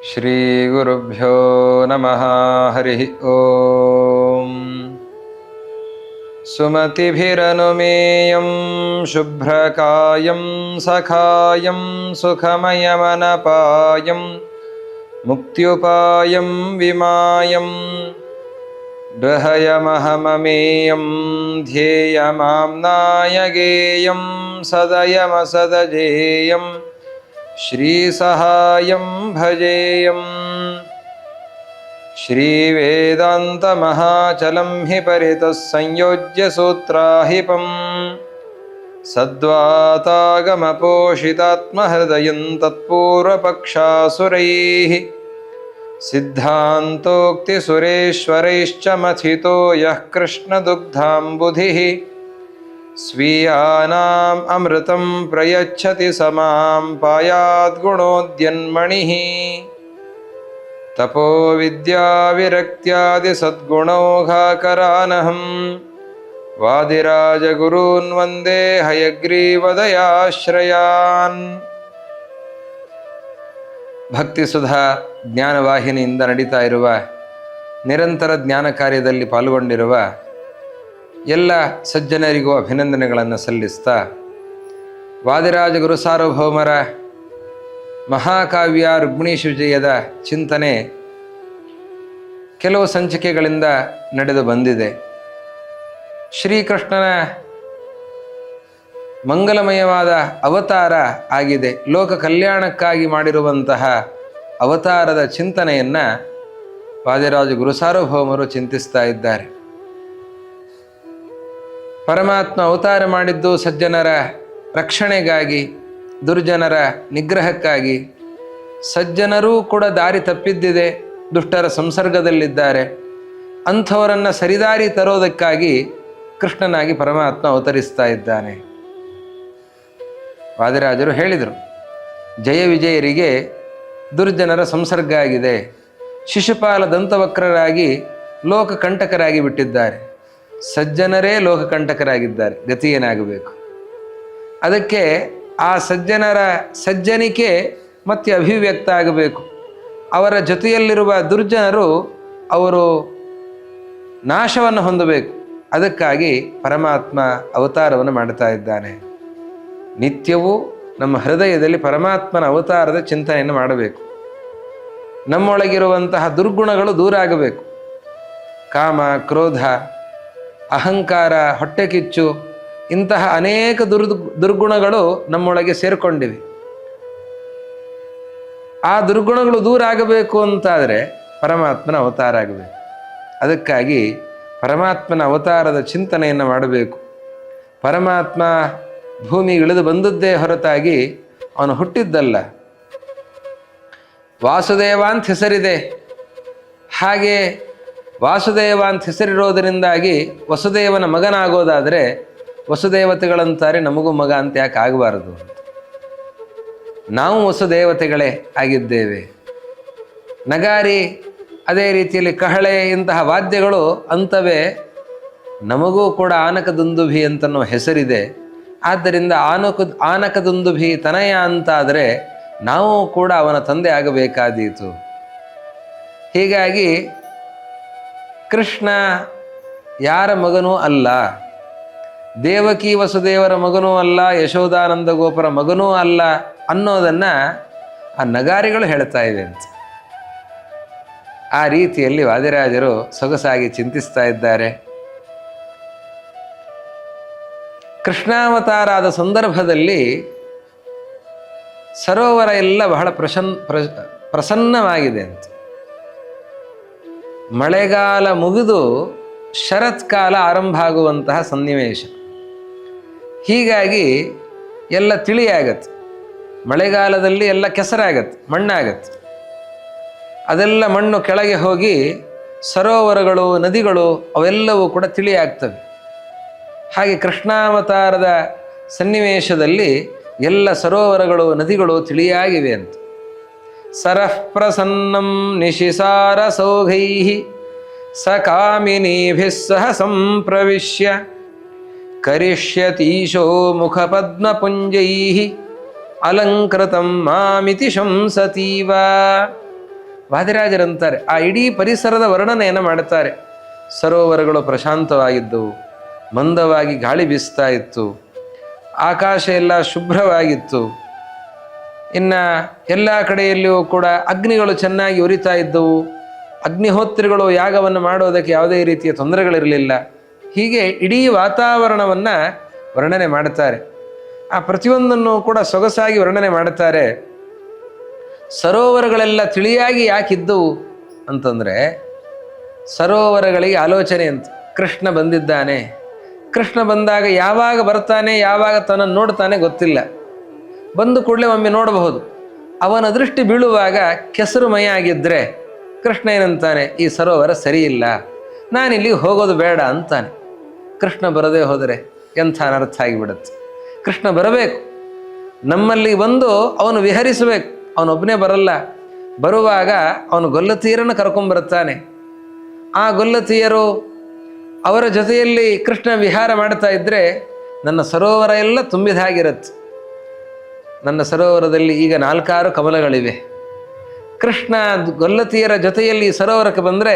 ಶ್ರೀಗುರುಭ್ಯೋ ನಮಃ. ಹರಿ ಓಂ. ಸುಮತಿಭಿರನುಮೇಯಂ ಶುಭ್ರಕಾಯಂ ಸಖಾಯಂ ಸುಖಮಯಮನಪಾಯಂ ಮುಕ್ತ್ಯುಪಾಯಂ ವಿಮಾಯಂ ಗೃಹಯಮಹಮಮೇಯಂ ಧ್ಯೇಯಮಾಮ್ನಾಯಗೇಯಂ ಸದಯಮಸದಜೇಯಂ ಶ್ರೀಸಹಾಯಂ ಭಜೇಯಂ. ಶ್ರೀವೇದಾಂತಮಹಾಚಲಂ ಹಿ ಪರಿತಃ ಸಂಯೋಜ್ಯ ಸೂತ್ರಾಹಿಪಂ ಸದ್ವಾತಾಗಮಪೋಷಿತಾತ್ಮಹೃದಯಂ ತತ್ಪೂರ್ವಪಕ್ಷಾಸುರೈಃ ಸಿದ್ಧಾಂತೋಕ್ತಿಸುರೇಶ್ವರೈಶ್ಚ ಮಥಿತೋ ಯಃ ಕೃಷ್ಣದುಗ್ಧಾಂಬುಧಿಃ ಸ್ವೀಯಾನಾಂ ಅಮೃತಂ ಪ್ರಯಚ್ಛತಿ ಸಮಾಂ ಪಾಯಾದ್ಗುಣೋದ್ಯನ್ಮಣಿಃ. ತಪೋ ವಿದ್ಯಾ ವಿರಕ್ತ್ಯಾದಿ ಸದ್ಗುಣೌಘಾಕರಾನಹಂ ವಾದಿರಾಜಗುರೂನ್ ವಂದೇ ಹಯಗ್ರೀವದಯಾಶ್ರಯಾನ್. ಭಕ್ತಿಸುಧಾ ಜ್ಞಾನವಾಹಿನಿಯಿಂದ ನಡೀತಾ ಇರುವ ನಿರಂತರ ಜ್ಞಾನ ಕಾರ್ಯದಲ್ಲಿ ಪಾಲ್ಗೊಂಡಿರುವ ಎಲ್ಲ ಸಜ್ಜನರಿಗೂ ಅಭಿನಂದನೆಗಳನ್ನು ಸಲ್ಲಿಸ್ತಾ, ವಾದಿರಾಜ ಗುರು ಸಾರ್ವಭೌಮರ ಮಹಾಕಾವ್ಯ ರುಕ್ಮಿಣೀಶ ವಿಜಯದ ಚಿಂತನೆ ಕೆಲವು ಸಂಚಿಕೆಗಳಿಂದ ನಡೆದು ಬಂದಿದೆ. ಶ್ರೀಕೃಷ್ಣನ ಮಂಗಲಮಯವಾದ ಅವತಾರ ಆಗಿದೆ. ಲೋಕ ಕಲ್ಯಾಣಕ್ಕಾಗಿ ಮಾಡಿರುವಂತಹ ಅವತಾರದ ಚಿಂತನೆಯನ್ನು ವಾದಿರಾಜ ಗುರು ಸಾರ್ವಭೌಮರು ಚಿಂತಿಸ್ತಾ ಇದ್ದಾರೆ. ಪರಮಾತ್ಮ ಅವತಾರ ಮಾಡಿದ್ದು ಸಜ್ಜನರ ರಕ್ಷಣೆಗಾಗಿ, ದುರ್ಜನರ ನಿಗ್ರಹಕ್ಕಾಗಿ. ಸಜ್ಜನರೂ ಕೂಡ ದಾರಿ ತಪ್ಪಿದ್ದಿದೆ, ದುಷ್ಟರ ಸಂಸರ್ಗದಲ್ಲಿದ್ದಾರೆ. ಅಂಥವರನ್ನು ಸರಿದಾರಿ ತರೋದಕ್ಕಾಗಿ ಕೃಷ್ಣನಾಗಿ ಪರಮಾತ್ಮ ಅವತರಿಸ್ತಾ ಇದ್ದಾನೆ. ವಾದಿರಾಜರು ಹೇಳಿದರು, ಜಯ ವಿಜಯರಿಗೆ ದುರ್ಜನರ ಸಂಸರ್ಗ ಆಗಿದೆ. ಶಿಶುಪಾಲ ದಂತವಕ್ರರಾಗಿ ಲೋಕಕಂಟಕರಾಗಿ ಬಿಟ್ಟಿದ್ದಾರೆ. ಸಜ್ಜನರೇ ಲೋಕಕಂಟಕರಾಗಿದ್ದಾರೆ. ಗತಿ ಏನಾಗಬೇಕು? ಅದಕ್ಕೆ ಆ ಸಜ್ಜನರ ಸಜ್ಜನಿಕೆ ಮತ್ತೆ ಅಭಿವ್ಯಕ್ತ ಆಗಬೇಕು. ಅವರ ಜೊತೆಯಲ್ಲಿರುವ ದುರ್ಜನರು ಅವರು ನಾಶವನ್ನು ಹೊಂದಬೇಕು. ಅದಕ್ಕಾಗಿ ಪರಮಾತ್ಮ ಅವತಾರವನ್ನು ಮಾಡ್ತಾ ಇದ್ದಾನೆ. ನಿತ್ಯವೂ ನಮ್ಮ ಹೃದಯದಲ್ಲಿ ಪರಮಾತ್ಮನ ಅವತಾರದ ಚಿಂತನೆಯನ್ನು ಮಾಡಬೇಕು. ನಮ್ಮೊಳಗಿರುವಂತಹ ದುರ್ಗುಣಗಳು ದೂರ ಆಗಬೇಕು. ಕಾಮ, ಕ್ರೋಧ, ಅಹಂಕಾರ, ಹೊಟ್ಟೆಕಿಚ್ಚು, ಇಂತಹ ಅನೇಕ ದುರ್ಗುಣಗಳು ನಮ್ಮೊಳಗೆ ಸೇರಿಕೊಂಡಿವೆ. ಆ ದುರ್ಗುಣಗಳು ದೂರ ಆಗಬೇಕು ಅಂತಾದರೆ ಪರಮಾತ್ಮನ ಅವತಾರ ಆಗಬೇಕು. ಅದಕ್ಕಾಗಿ ಪರಮಾತ್ಮನ ಅವತಾರದ ಚಿಂತನೆಯನ್ನು ಮಾಡಬೇಕು. ಪರಮಾತ್ಮ ಭೂಮಿಗೆ ಇಳಿದು ಬಂದದ್ದೇ ಹೊರತಾಗಿ ಅವನು ಹುಟ್ಟಿದ್ದಲ್ಲ. ವಾಸುದೇವ ಅಂತ ಹೆಸರಿದೆ. ಹಾಗೆ ವಾಸುದೇವ ಅಂತ ಹೆಸರಿರೋದರಿಂದಾಗಿ ವಸುದೇವನ ಮಗನಾಗೋದಾದರೆ ವಸುದೇವತೆಗಳಂತಾರೆ ನಮಗೂ ಮಗ ಅಂತ ಯಾಕೆ ಆಗಬಾರದು? ನಾವು ವಸುದೇವತೆಗಳೇ ಆಗಿದ್ದೇವೆ. ನಗಾರಿ, ಅದೇ ರೀತಿಯಲ್ಲಿ ಕಹಳೆ, ಇಂತಹ ವಾದ್ಯಗಳು ಅಂತವೇ. ನಮಗೂ ಕೂಡ ಆನಕದುಂದುಭಿ ಅಂತನೋ ಹೆಸರಿದೆ. ಆದ್ದರಿಂದ ಆನಕದುಂದುಭಿ ತನಯ ಅಂತಾದರೆ ನಾವು ಕೂಡ ಅವನ ತಂದೆ ಆಗಬೇಕಾದೀತು. ಹೀಗಾಗಿ ಕೃಷ್ಣ ಯಾರ ಮಗನೂ ಅಲ್ಲ, ದೇವಕಿ ವಸುದೇವರ ಮಗನೂ ಅಲ್ಲ, ಯಶೋಧಾನಂದ ಗೋಪರ ಮಗನೂ ಅಲ್ಲ ಅನ್ನೋದನ್ನು ಆ ನಗಾರಿಗಳು ಹೇಳ್ತಾ ಇವೆ ಅಂತ. ಆ ರೀತಿಯಲ್ಲಿ ವಾದಿರಾಜರು ಸೊಗಸಾಗಿ ಚಿಂತಿಸ್ತಾ ಇದ್ದಾರೆ. ಕೃಷ್ಣಾವತಾರ ಆದ ಸಂದರ್ಭದಲ್ಲಿ ಸರೋವರ ಎಲ್ಲ ಬಹಳ ಪ್ರಸನ್ನವಾಗಿದೆ ಅಂತ. ಮಳೆಗಾಲ ಮುಗಿದು ಶರತ್ಕಾಲ ಆರಂಭ ಆಗುವಂತಹ ಸನ್ನಿವೇಶ. ಹೀಗಾಗಿ ಎಲ್ಲ ತಿಳಿಯಾಗತ್ತೆ. ಮಳೆಗಾಲದಲ್ಲಿ ಎಲ್ಲ ಕೆಸರಾಗತ್ತೆ, ಮಣ್ಣಾಗತ್ತೆ. ಅದೆಲ್ಲ ಮಣ್ಣು ಕೆಳಗೆ ಹೋಗಿ ಸರೋವರಗಳು, ನದಿಗಳು ಅವೆಲ್ಲವೂ ಕೂಡ ತಿಳಿಯಾಗ್ತವೆ. ಹಾಗೆ ಕೃಷ್ಣಾವತಾರದ ಸನ್ನಿವೇಶದಲ್ಲಿ ಎಲ್ಲ ಸರೋವರಗಳು, ನದಿಗಳು ತಿಳಿಯಾಗಿವೆ ಅಂತ. ಸರಃ ಪ್ರಸನ್ನಂ ನಿಶಿಸಾರ ಸೌಘೈಃ ಸಕಾಮಿನೀಭಿಃ ಸಹ ಸಂಪ್ರವಿಶ್ಯ ಕರಿಷ್ಯತೀಶೋ ಮುಖಪದ್ಮಪುಂಜೈಃ ಅಲಂಕೃತಂ ಮಾಮಿತಿ ಶಂಸತೀವ. ವಾದಿರಾಜರಂತಾರೆ, ಆ ಇಡೀ ಪರಿಸರದ ವರ್ಣನೆಯನ್ನು ಮಾಡುತ್ತಾರೆ. ಸರೋವರಗಳು ಪ್ರಶಾಂತವಾಗಿದ್ದವು, ಮಂದವಾಗಿ ಗಾಳಿ ಬೀಸ್ತಾ ಇತ್ತು, ಆಕಾಶ ಎಲ್ಲ ಶುಭ್ರವಾಗಿತ್ತು, ಇನ್ನು ಎಲ್ಲ ಕಡೆಯಲ್ಲಿಯೂ ಕೂಡ ಅಗ್ನಿಗಳು ಚೆನ್ನಾಗಿ ಉರಿತಾ ಇದ್ದವು, ಅಗ್ನಿಹೋತ್ರಿಗಳು ಯಾಗವನ್ನು ಮಾಡೋದಕ್ಕೆ ಯಾವುದೇ ರೀತಿಯ ತೊಂದರೆಗಳಿರಲಿಲ್ಲ. ಹೀಗೆ ಇಡೀ ವಾತಾವರಣವನ್ನು ವರ್ಣನೆ ಮಾಡುತ್ತಾರೆ. ಆ ಪ್ರತಿಯೊಂದನ್ನು ಕೂಡ ಸೊಗಸಾಗಿ ವರ್ಣನೆ ಮಾಡುತ್ತಾರೆ. ಸರೋವರಗಳೆಲ್ಲ ತಿಳಿಯಾಗಿ ಯಾಕಿದ್ದವು ಅಂತಂದರೆ, ಸರೋವರಗಳಿಗೆ ಆಲೋಚನೆ ಅಂತ. ಕೃಷ್ಣ ಬಂದಿದ್ದಾನೆ, ಕೃಷ್ಣ ಬಂದಾಗ ಯಾವಾಗ ಬರ್ತಾನೆ, ಯಾವಾಗ ತನ್ನನ್ನು ನೋಡ್ತಾನೆ ಗೊತ್ತಿಲ್ಲ. ಬಂದು ಕೂಡಲೇ ಒಮ್ಮೆ ನೋಡಬಹುದು. ಅವನ ದೃಷ್ಟಿ ಬೀಳುವಾಗ ಕೆಸರುಮಯ ಆಗಿದ್ದರೆ ಕೃಷ್ಣ ಏನಂತಾನೆ, ಈ ಸರೋವರ ಸರಿಯಿಲ್ಲ, ನಾನಿಲ್ಲಿಗೆ ಹೋಗೋದು ಬೇಡ ಅಂತಾನೆ. ಕೃಷ್ಣ ಬರದೇ ಹೋದರೆ ಎಂಥ ಅನರ್ಥ ಆಗಿಬಿಡುತ್ತೆ. ಕೃಷ್ಣ ಬರಬೇಕು, ನಮ್ಮಲ್ಲಿ ಬಂದು ಅವನು ವಿಹರಿಸಬೇಕು. ಅವನೊಬ್ಬನೇ ಬರಲ್ಲ. ಬರುವಾಗ ಅವನು ಗೊಲ್ಲತೀರನ್ನು ಕರ್ಕೊಂಬರುತ್ತಾನೆ. ಆ ಗೊಲ್ಲತೀಯರು ಅವರ ಜೊತೆಯಲ್ಲಿ ಕೃಷ್ಣ ವಿಹಾರ ಮಾಡ್ತಾ ಇದ್ದರೆ ನನ್ನ ಸರೋವರ ಎಲ್ಲ ತುಂಬಿದ ಹಾಗಿರುತ್ತೆ. ನನ್ನ ಸರೋವರದಲ್ಲಿ ಈಗ 4 ಕಮಲಗಳಿವೆ. ಕೃಷ್ಣ ಗೊಲ್ಲತೀಯರ ಜೊತೆಯಲ್ಲಿ ಸರೋವರಕ್ಕೆ ಬಂದರೆ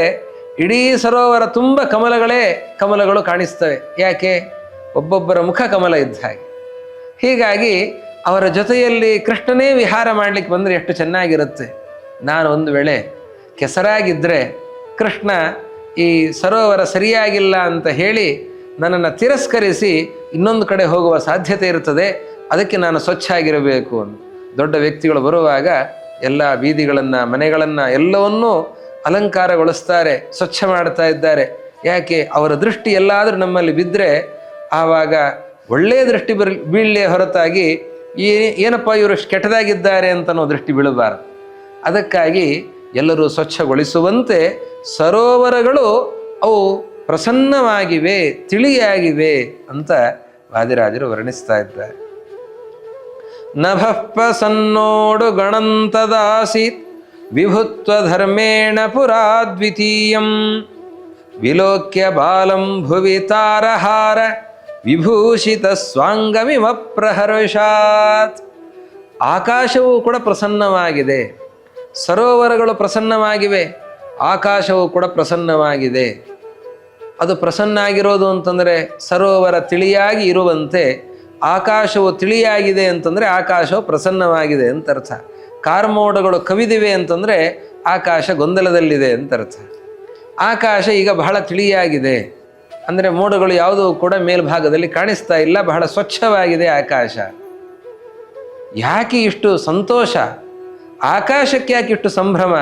ಇಡೀ ಸರೋವರ ತುಂಬ ಕಮಲಗಳು ಕಾಣಿಸ್ತವೆ. ಯಾಕೆ? ಒಬ್ಬೊಬ್ಬರ ಮುಖ ಕಮಲ ಇದ್ದ ಹಾಗೆ. ಹೀಗಾಗಿ ಅವರ ಜೊತೆಯಲ್ಲಿ ಕೃಷ್ಣನೇ ವಿಹಾರ ಮಾಡಲಿಕ್ಕೆ ಬಂದರೆ ಎಷ್ಟು ಚೆನ್ನಾಗಿರುತ್ತೆ. ನಾನು ಒಂದು ವೇಳೆ ಕೆಸರಾಗಿದ್ದರೆ ಕೃಷ್ಣ ಈ ಸರೋವರ ಸರಿಯಾಗಿಲ್ಲ ಅಂತ ಹೇಳಿ ನನ್ನನ್ನು ತಿರಸ್ಕರಿಸಿ ಇನ್ನೊಂದು ಕಡೆ ಹೋಗುವ ಸಾಧ್ಯತೆ ಇರ್ತದೆ. ಅದಕ್ಕೆ ನಾನು ಸ್ವಚ್ಛ ಆಗಿರಬೇಕು ಅಂತ. ದೊಡ್ಡ ವ್ಯಕ್ತಿಗಳು ಬರುವಾಗ ಎಲ್ಲ ಬೀದಿಗಳನ್ನು, ಮನೆಗಳನ್ನು ಎಲ್ಲವನ್ನೂ ಅಲಂಕಾರಗೊಳಿಸ್ತಾರೆ, ಸ್ವಚ್ಛ ಮಾಡ್ತಾ ಇದ್ದಾರೆ. ಯಾಕೆ? ಅವರ ದೃಷ್ಟಿ ಎಲ್ಲಾದರೂ ನಮ್ಮಲ್ಲಿ ಬಿದ್ದರೆ ಆವಾಗ ಒಳ್ಳೆಯ ದೃಷ್ಟಿ ಬೀಳಲೇ ಹೊರತಾಗಿ ಏನಪ್ಪ ಇವರು ಕೆಟ್ಟದಾಗಿದ್ದಾರೆ ಅಂತನೋ ದೃಷ್ಟಿ ಬೀಳಬಾರದು. ಅದಕ್ಕಾಗಿ ಎಲ್ಲರೂ ಸ್ವಚ್ಛಗೊಳಿಸುವಂತೆ ಸರೋವರಗಳು ಅವು ಪ್ರಸನ್ನವಾಗಿವೆ, ತಿಳಿಯಾಗಿವೆ ಅಂತ ವಾದಿರಾಜರು ವರ್ಣಿಸ್ತಾ ಇದ್ದಾರೆ. ನಭಃ ಪ್ರಸನ್ನೋಡು ಗಣಂತದಾಸೀತ್ ವಿಭುತ್ವ ಧರ್ಮೇಣ ಪುರಾ ದ್ವಿತೀಯಂ ವಿಲೋಕ್ಯ ಬಾಲಂ ಭುವಿ ತಾರಹಾರ ವಿಭೂಷಿತ ಸ್ವಾಂಗಮಿಮ ಪ್ರಹರ್ಷಾತ್. ಆಕಾಶವೂ ಕೂಡ ಪ್ರಸನ್ನವಾಗಿದೆ, ಸರೋವರಗಳು ಪ್ರಸನ್ನವಾಗಿವೆ, ಆಕಾಶವೂ ಕೂಡ ಪ್ರಸನ್ನವಾಗಿದೆ. ಅದು ಪ್ರಸನ್ನ ಆಗಿರೋದು ಅಂತಂದರೆ ಸರೋವರ ತಿಳಿಯಾಗಿ ಇರುವಂತೆ, ಆಕಾಶವು ತಿಳಿಯಾಗಿದೆ ಅಂತಂದರೆ ಆಕಾಶವು ಪ್ರಸನ್ನವಾಗಿದೆ ಅಂತ ಅರ್ಥ. ಕಾರ್ಮೋಡಗಳು ಕವಿದಿವೆ ಅಂತಂದರೆ ಆಕಾಶ ಗೊಂದಲದಲ್ಲಿದೆ ಅಂತ ಅರ್ಥ. ಆಕಾಶ ಈಗ ಬಹಳ ತಿಳಿಯಾಗಿದೆ ಅಂದರೆ ಮೋಡಗಳು ಯಾವುದೂ ಕೂಡ ಮೇಲ್ಭಾಗದಲ್ಲಿ ಕಾಣಿಸ್ತಾ ಇಲ್ಲ, ಬಹಳ ಸ್ವಚ್ಛವಾಗಿದೆ ಆಕಾಶ. ಯಾಕೆ ಇಷ್ಟು ಸಂತೋಷ, ಆಕಾಶಕ್ಕೆ ಯಾಕೆ ಇಷ್ಟು ಸಂಭ್ರಮ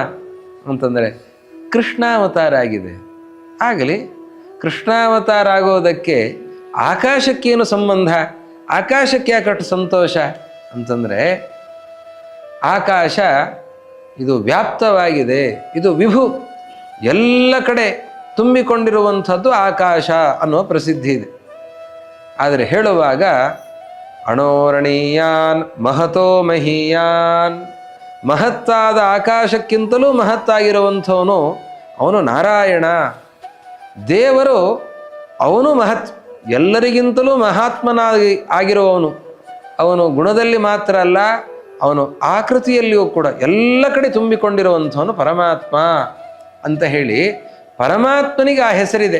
ಅಂತಂದರೆ ಕೃಷ್ಣಾವತಾರ ಆಗಿದೆ. ಆಗಲಿ, ಕೃಷ್ಣಾವತಾರ ಆಗೋದಕ್ಕೆ ಆಕಾಶಕ್ಕೇನು ಸಂಬಂಧ, ಆಕಾಶಕ್ಕೆ ಯಾಕಷ್ಟು ಸಂತೋಷ ಅಂತಂದರೆ ಆಕಾಶ ಇದು ವ್ಯಾಪ್ತವಾಗಿದೆ, ಇದು ವಿಭು, ಎಲ್ಲ ಕಡೆ ತುಂಬಿಕೊಂಡಿರುವಂಥದ್ದು ಆಕಾಶ ಅನ್ನುವ ಪ್ರಸಿದ್ಧಿ ಇದೆ. ಆದರೆ ಹೇಳುವಾಗ ಅಣೋರಣೀಯಾನ್ ಮಹತೋ ಮಹೀಯಾನ್, ಮಹತ್ತಾದ ಆಕಾಶಕ್ಕಿಂತಲೂ ಮಹತ್ತಾಗಿರುವಂಥವನು ಅವನು ನಾರಾಯಣ. ದೇವರು ಅವನು ಮಹತ್, ಎಲ್ಲರಿಗಿಂತಲೂ ಮಹಾತ್ಮನಾಗಿ ಆಗಿರುವವನು. ಅವನು ಗುಣದಲ್ಲಿ ಮಾತ್ರ ಅಲ್ಲ, ಅವನು ಆಕೃತಿಯಲ್ಲಿಯೂ ಕೂಡ ಎಲ್ಲ ಕಡೆ ತುಂಬಿಕೊಂಡಿರುವಂಥವನು ಪರಮಾತ್ಮ ಅಂತ ಹೇಳಿ ಪರಮಾತ್ಮನಿಗೆ ಆ ಹೆಸರಿದೆ.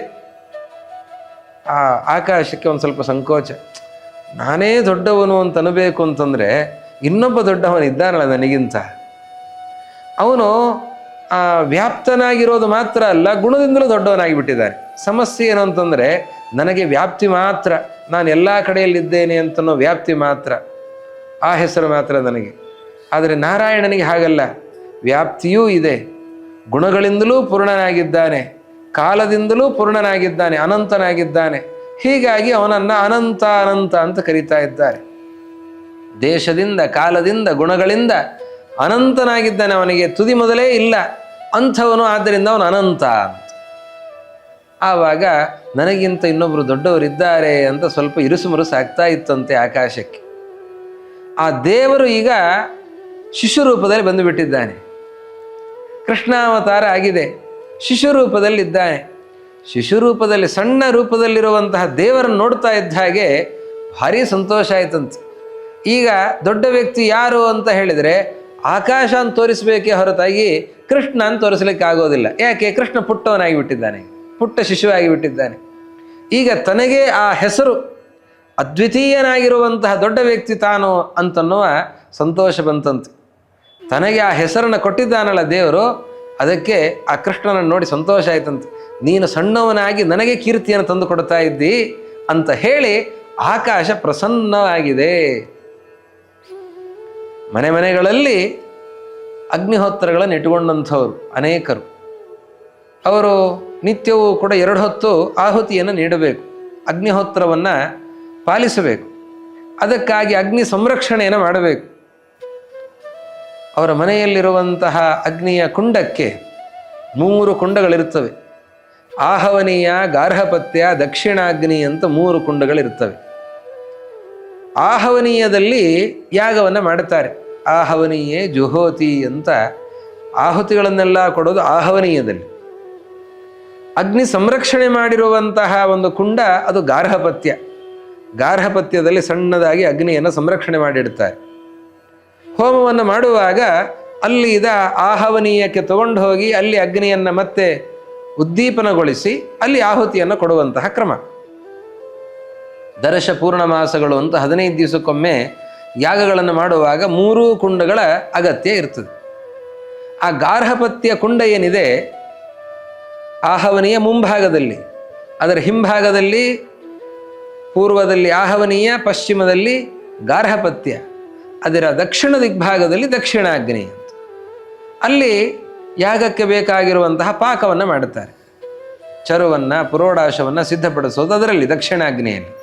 ಆ ಆಕಾಶಕ್ಕೆ ಒಂದು ಸ್ವಲ್ಪ ಸಂಕೋಚ, ನಾನೇ ದೊಡ್ಡವನು ಅಂತ ಅನ್ನಬೇಕು ಅಂತಂದರೆ ಇನ್ನೊಬ್ಬ ದೊಡ್ಡವನಿದ್ದಾನಲ್ಲ ನನಗಿಂತ. ಅವನು ವ್ಯಾಪ್ತನಾಗಿರೋದು ಮಾತ್ರ ಅಲ್ಲ, ಗುಣದಿಂದಲೂ ದೊಡ್ಡವನಾಗಿಬಿಟ್ಟಿದ್ದಾನೆ. ಸಮಸ್ಯೆ ಏನು ಅಂತಂದರೆ ನನಗೆ ವ್ಯಾಪ್ತಿ ಮಾತ್ರ, ನಾನು ಎಲ್ಲ ಕಡೆಯಲ್ಲಿದ್ದೇನೆ ಅಂತನೋ ವ್ಯಾಪ್ತಿ ಮಾತ್ರ, ಆ ಹೆಸರು ಮಾತ್ರ ನನಗೆ. ಆದರೆ ನಾರಾಯಣನಿಗೆ ಹಾಗಲ್ಲ, ವ್ಯಾಪ್ತಿಯೂ ಇದೆ, ಗುಣಗಳಿಂದಲೂ ಪೂರ್ಣನಾಗಿದ್ದಾನೆ, ಕಾಲದಿಂದಲೂ ಪೂರ್ಣನಾಗಿದ್ದಾನೆ, ಅನಂತನಾಗಿದ್ದಾನೆ. ಹೀಗಾಗಿ ಅವನನ್ನು ಅನಂತ ಅನಂತ ಅಂತ ಕರೀತಾ ಇದ್ದಾರೆ. ದೇಶದಿಂದ, ಕಾಲದಿಂದ, ಗುಣಗಳಿಂದ ಅನಂತನಾಗಿದ್ದಾನೆ. ಅವನಿಗೆ ತುದಿ ಮೊದಲೇ ಇಲ್ಲ ಅಂಥವನು, ಆದ್ದರಿಂದ ಅವನು ಅನಂತ ಅಂತ. ಆವಾಗ ನನಗಿಂತ ಇನ್ನೊಬ್ಬರು ದೊಡ್ಡವರಿದ್ದಾರೆ ಅಂತ ಸ್ವಲ್ಪ ಇರುಸು ಮುರುಸು ಆಗ್ತಾ ಇತ್ತಂತೆ ಆಕಾಶಕ್ಕೆ. ಆ ದೇವರು ಈಗ ಶಿಶು ರೂಪದಲ್ಲಿ ಬಂದುಬಿಟ್ಟಿದ್ದಾನೆ. ಕೃಷ್ಣಾವತಾರ ಆಗಿದೆ, ಶಿಶು ರೂಪದಲ್ಲಿದ್ದಾನೆ. ಶಿಶು ರೂಪದಲ್ಲಿ, ಸಣ್ಣ ರೂಪದಲ್ಲಿರುವಂತಹ ದೇವರನ್ನು ನೋಡ್ತಾ ಇದ್ದ ಹಾಗೆ ಭಾರಿ ಸಂತೋಷ ಆಯ್ತಂತೆ. ಈಗ ದೊಡ್ಡ ವ್ಯಕ್ತಿ ಯಾರು ಅಂತ ಹೇಳಿದರೆ ಆಕಾಶ ಅಂತ ತೋರಿಸಬೇಕೇ ಹೊರತಾಗಿ ಕೃಷ್ಣ ಅಂತ ತೋರಿಸಲಿಕ್ಕೆ ಆಗೋದಿಲ್ಲ. ಯಾಕೆ? ಕೃಷ್ಣ ಪುಟ್ಟವನಾಗಿ ಬಿಟ್ಟಿದ್ದಾನೆ, ಪುಟ್ಟ ಶಿಶುವಾಗಿ ಬಿಟ್ಟಿದ್ದಾನೆ. ಈಗ ತನಗೆ ಆ ಹೆಸರು ಅದ್ವಿತೀಯನಾಗಿರುವಂತಹ ದೊಡ್ಡ ವ್ಯಕ್ತಿ ತಾನು ಅಂತನ್ನುವ ಸಂತೋಷ ಬಂತಂತೆ. ತನಗೆ ಆ ಹೆಸರನ್ನು ಕೊಟ್ಟಿದ್ದಾನಲ್ಲ ದೇವರು, ಅದಕ್ಕೆ ಆ ಕೃಷ್ಣನನ್ನು ನೋಡಿ ಸಂತೋಷ ಆಯ್ತಂತೆ. ನೀನು ಸಣ್ಣವನಾಗಿ ನನಗೆ ಕೀರ್ತಿಯನ್ನು ತಂದು ಕೊಡ್ತಾ ಇದ್ದಿ ಅಂತ ಹೇಳಿ ಆಕಾಶ ಪ್ರಸನ್ನವಾಗಿದೆ. ಮನೆ ಮನೆಗಳಲ್ಲಿ ಅಗ್ನಿಹೋತ್ರಗಳನ್ನು ಇಟ್ಟುಕೊಂಡಂಥವ್ರು ಅನೇಕರು. ಅವರು ನಿತ್ಯವೂ ಕೂಡ 2 ಹೊತ್ತು ಆಹುತಿಯನ್ನು ನೀಡಬೇಕು, ಅಗ್ನಿಹೋತ್ರವನ್ನು ಪಾಲಿಸಬೇಕು. ಅದಕ್ಕಾಗಿ ಅಗ್ನಿ ಸಂರಕ್ಷಣೆಯನ್ನು ಮಾಡಬೇಕು. ಅವರ ಮನೆಯಲ್ಲಿರುವಂತಹ ಅಗ್ನಿಯ ಕುಂಡಕ್ಕೆ 3 ಕುಂಡಗಳಿರ್ತವೆ. ಆಹವನೀಯ, ಗಾರ್ಹಪತ್ಯ, ದಕ್ಷಿಣಾಗ್ನಿ ಅಂತ 3 ಕುಂಡಗಳಿರ್ತವೆ. ಆಹವನೀಯದಲ್ಲಿ ಯಾಗವನ್ನು ಮಾಡುತ್ತಾರೆ. ಆಹವನೀಯೇ ಜುಹೋತಿ ಅಂತ ಆಹುತಿಗಳನ್ನೆಲ್ಲ ಕೊಡೋದು ಆಹವನೀಯದಲ್ಲಿ. ಅಗ್ನಿ ಸಂರಕ್ಷಣೆ ಮಾಡಿರುವಂತಹ ಒಂದು ಕುಂಡ ಅದು ಗಾರ್ಹಪತ್ಯ. ಗಾರ್ಹಪತ್ಯದಲ್ಲಿ ಸಣ್ಣದಾಗಿ ಅಗ್ನಿಯನ್ನು ಸಂರಕ್ಷಣೆ ಮಾಡಿಡ್ತಾರೆ. ಹೋಮವನ್ನು ಮಾಡುವಾಗ ಅಲ್ಲಿ ಆಹವನೀಯಕ್ಕೆ ತಗೊಂಡು ಹೋಗಿ ಅಲ್ಲಿ ಅಗ್ನಿಯನ್ನು ಮತ್ತೆ ಉದ್ದೀಪನಗೊಳಿಸಿ ಅಲ್ಲಿ ಆಹುತಿಯನ್ನು ಕೊಡುವಂತಹ ಕ್ರಮ. ದರ್ಶ ಪೂರ್ಣಮಾಸಗಳು ಅಂತ 15 ದಿವಸಕ್ಕೊಮ್ಮೆ ಯಾಗಗಳನ್ನು ಮಾಡುವಾಗ 3 ಕುಂಡಗಳ ಅಗತ್ಯ ಇರ್ತದೆ. ಆ ಗಾರ್ಹಪತ್ಯ ಕುಂಡ ಏನಿದೆ ಆಹವನೀಯ ಮುಂಭಾಗದಲ್ಲಿ, ಅದರ ಹಿಂಭಾಗದಲ್ಲಿ ಪೂರ್ವದಲ್ಲಿ ಆಹವನೀಯ, ಪಶ್ಚಿಮದಲ್ಲಿ ಗಾರ್ಹಪತ್ಯ, ಅದರ ದಕ್ಷಿಣ ದಿಗ್ಭಾಗದಲ್ಲಿ ದಕ್ಷಿಣಾಗ್ನಿ ಅಂತ. ಅಲ್ಲಿ ಯಾಗಕ್ಕೆ ಬೇಕಾಗಿರುವಂತಹ ಪಾಕವನ್ನು ಮಾಡುತ್ತಾರೆ. ಚರುವನ್ನು, ಪುರೋಡಾಶವನ್ನು ಸಿದ್ಧಪಡಿಸೋದು ಅದರಲ್ಲಿ ದಕ್ಷಿಣಾಗ್ನಿಯಲ್ಲಿ.